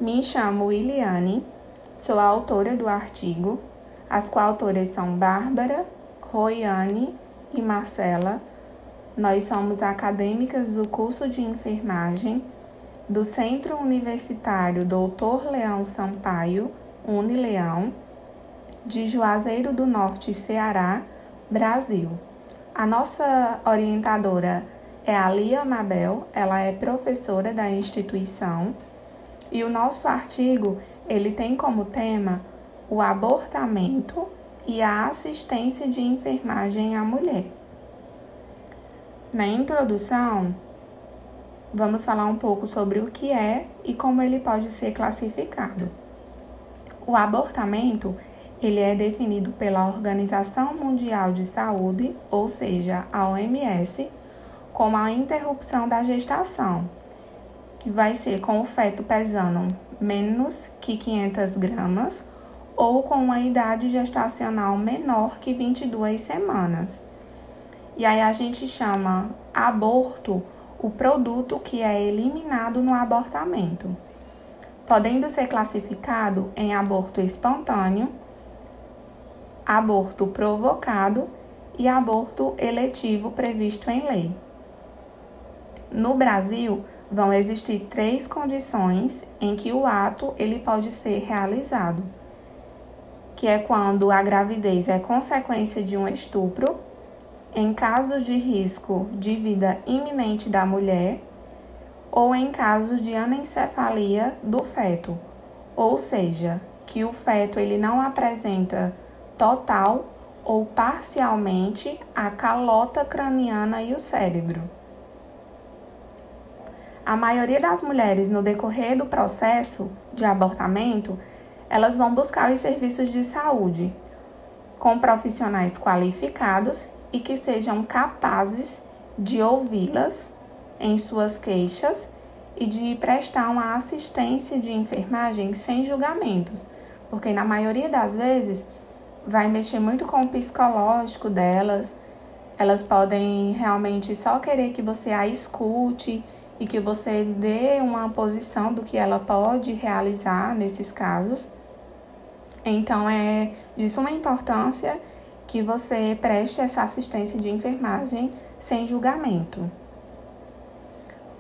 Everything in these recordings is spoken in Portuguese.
Me chamo Iliane, sou a autora do artigo. As coautoras são Bárbara, Roiane e Marcela. Nós somos acadêmicas do curso de enfermagem do Centro Universitário Dr. Leão Sampaio, Unileão, de Juazeiro do Norte, Ceará, Brasil. A nossa orientadora é a Lia Mabel, ela é professora da instituição, e o nosso artigo ele tem como tema o abortamento e a assistência de enfermagem à mulher. Na introdução, vamos falar um pouco sobre o que é e como ele pode ser classificado. O abortamento ele é definido pela Organização Mundial de Saúde, ou seja, a OMS, como a interrupção da gestação, que vai ser com o feto pesando menos que 500 gramas ou com uma idade gestacional menor que 22 semanas. E aí a gente chama aborto o produto que é eliminado no abortamento, podendo ser classificado em aborto espontâneo, aborto provocado e aborto eletivo previsto em lei. No Brasil, vão existir 3 condições em que o ato ele pode ser realizado, que é quando a gravidez é consequência de um estupro, em casos de risco de vida iminente da mulher, ou em casos de anencefalia do feto, ou seja, que o feto ele não apresenta total ou parcialmente a calota craniana e o cérebro. A maioria das mulheres, no decorrer do processo de abortamento, elas vão buscar os serviços de saúde com profissionais qualificados e que sejam capazes de ouvi-las em suas queixas e de prestar uma assistência de enfermagem sem julgamentos, porque na maioria das vezes vai mexer muito com o psicológico delas, elas podem realmente só querer que você a escute e que você dê uma posição do que ela pode realizar nesses casos. Então, é de suma importância que você preste essa assistência de enfermagem sem julgamento.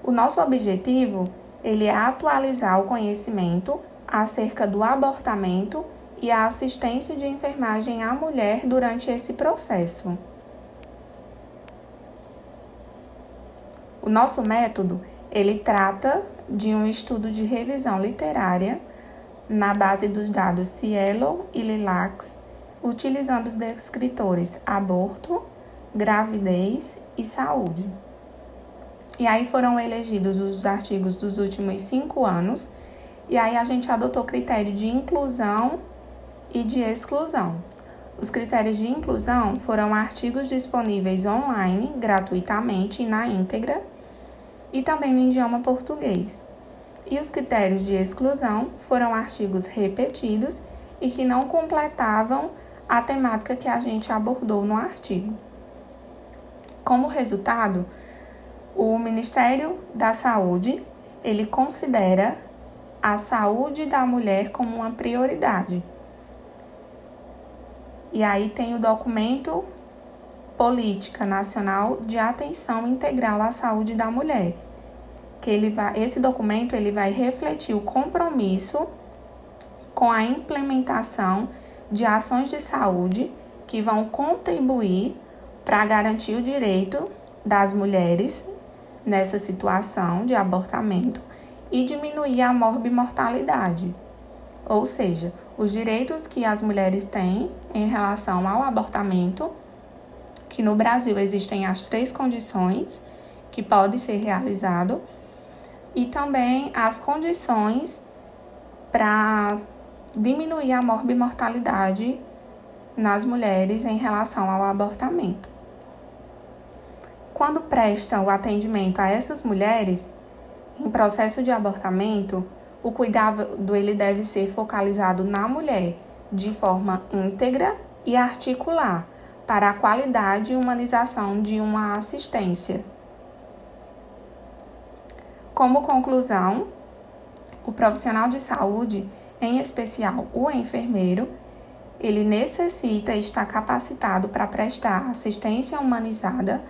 O nosso objetivo ele é atualizar o conhecimento acerca do abortamento e a assistência de enfermagem à mulher durante esse processo. O nosso método, ele trata de um estudo de revisão literária na base dos dados Cielo e Lilacs, utilizando os descritores aborto, gravidez e saúde. E aí foram elegidos os artigos dos últimos 5 anos, e aí a gente adotou critério de inclusão e de exclusão. Os critérios de inclusão foram artigos disponíveis online, gratuitamente e na íntegra, e também no idioma português. E os critérios de exclusão foram artigos repetidos e que não completavam a temática que a gente abordou no artigo. Como resultado, o Ministério da Saúde, ele considera a saúde da mulher como uma prioridade. E aí tem o documento Política Nacional de Atenção Integral à Saúde da Mulher, que esse documento ele vai refletir o compromisso com a implementação de ações de saúde que vão contribuir para garantir o direito das mulheres nessa situação de abortamento e diminuir a morbimortalidade, ou seja, os direitos que as mulheres têm em relação ao abortamento, que no Brasil existem as 3 condições que podem ser realizado, e também as condições para diminuir a morbimortalidade nas mulheres em relação ao abortamento. Quando prestam o atendimento a essas mulheres em processo de abortamento, o cuidado ele deve ser focalizado na mulher de forma íntegra e articular para a qualidade e humanização de uma assistência. Como conclusão, O profissional de saúde, em especial o enfermeiro, ele necessita estar capacitado para prestar assistência humanizada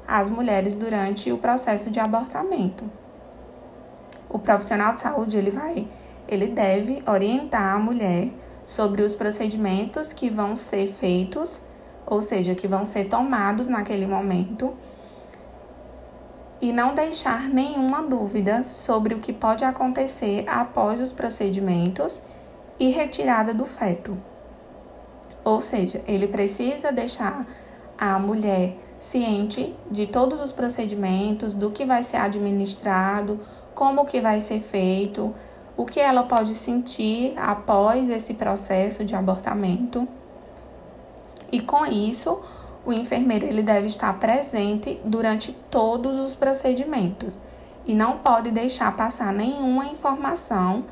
às mulheres durante o processo de abortamento. O profissional de saúde, ele deve orientar a mulher sobre os procedimentos que vão ser feitos, ou seja, que vão ser tomados naquele momento, e não deixar nenhuma dúvida sobre o que pode acontecer após os procedimentos e retirada do feto. Ou seja, ele precisa deixar a mulher ciente de todos os procedimentos, do que vai ser administrado, como que vai ser feito, o que ela pode sentir após esse processo de abortamento. E com isso, o enfermeiro ele deve estar presente durante todos os procedimentos e não pode deixar passar nenhuma informação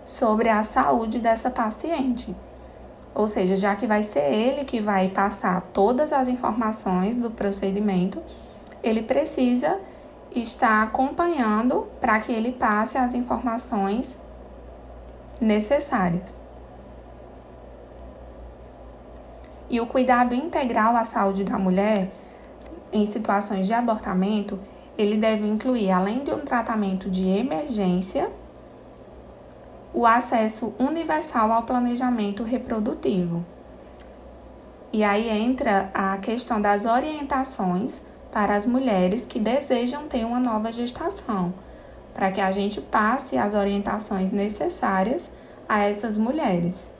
sobre a saúde dessa paciente. Ou seja, já que vai ser ele que vai passar todas as informações do procedimento, ele precisa estar acompanhando para que ele passe as informações necessárias. E o cuidado integral à saúde da mulher em situações de abortamento, ele deve incluir, além de um tratamento de emergência, o acesso universal ao planejamento reprodutivo. E aí entra a questão das orientações para as mulheres que desejam ter uma nova gestação, para que a gente passe as orientações necessárias a essas mulheres.